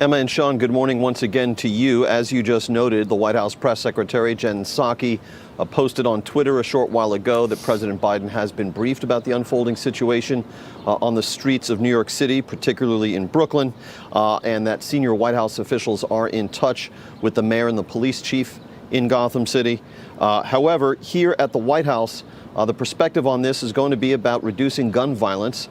Emma and Sean, good morning once again to you. As you just noted, the White House press secretary, Jen Psaki, posted on Twitter a short while ago that President Biden has been briefed about the unfolding situation on the streets of New York City, particularly in Brooklyn, and that senior White House officials are in touch with the mayor and the police chief in Gotham City. However, here at the White House, the perspective on this is going to be about reducing gun violence.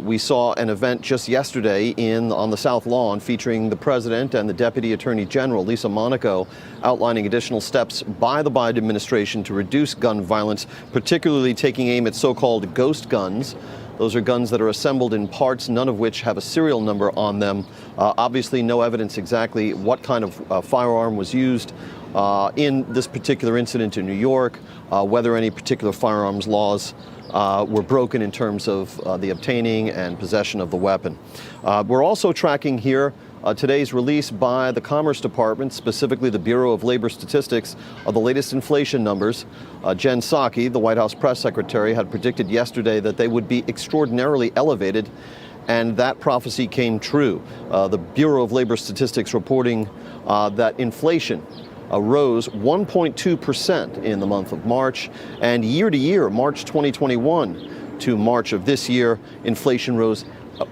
We saw an event just yesterday on the South Lawn featuring the president and the Deputy Attorney General, Lisa Monaco, outlining additional steps by the Biden administration to reduce gun violence, particularly taking aim at so-called ghost guns. Those are guns that are assembled in parts, none of which have a serial number on them. Obviously, no evidence exactly what kind of firearm was used in this particular incident in New York, whether any particular firearms laws were broken in terms of the obtaining and possession of the weapon. We're also tracking here today's release by the Commerce Department, specifically the Bureau of Labor Statistics, of the latest inflation numbers. Jen Psaki, the White House press secretary, had predicted yesterday that they would be extraordinarily elevated, and that prophecy came true. The Bureau of Labor Statistics reporting that inflation rose 1.2% in the month of March, and year to year, March 2021 to March of this year, inflation rose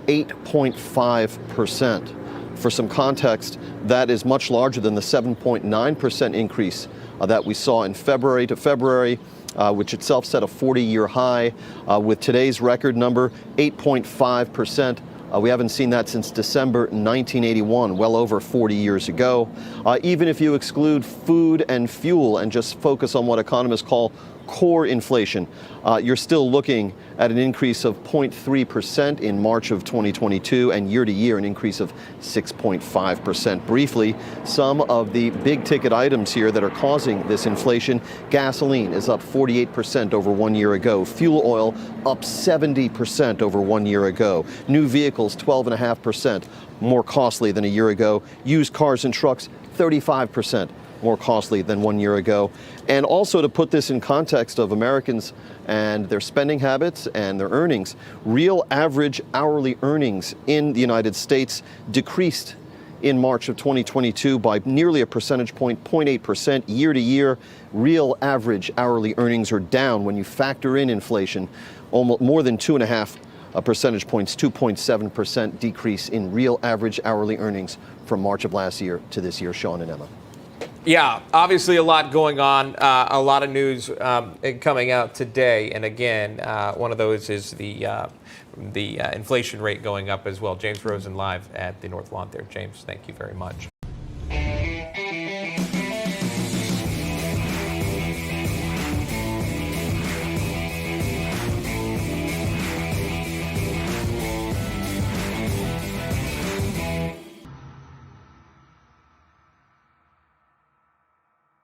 8.5%. For some context, that is much larger than the 7.9% increase that we saw in February to February, which itself set a 40-year high. With today's record number, 8.5%. We haven't seen that since December 1981, well over 40 years ago. Even if you exclude food and fuel and just focus on what economists call core inflation, you're still looking at an increase of 0.3% in March of 2022, and year to year an increase of 6.5%. Briefly, some of the big ticket items here that are causing this inflation: gasoline is up 48% over 1 year ago. Fuel oil up 70% over 1 year ago. New vehicles 12.5% more costly than a year ago. Used cars and trucks 35% more costly than 1 year ago. And also, to put this in context of Americans and their spending habits and their earnings, real average hourly earnings in the United States decreased in March of 2022 by nearly a percentage point, 0.8%. Year to year, real average hourly earnings are down when you factor in inflation, almost more than 2.5 percentage points, 2.7% decrease in real average hourly earnings from March of last year to this year. Sean and Emma. Yeah, obviously a lot going on, a lot of news coming out today. And again, one of those is the inflation rate going up as well. James Rosen live at the North Lawn there. James, thank you very much.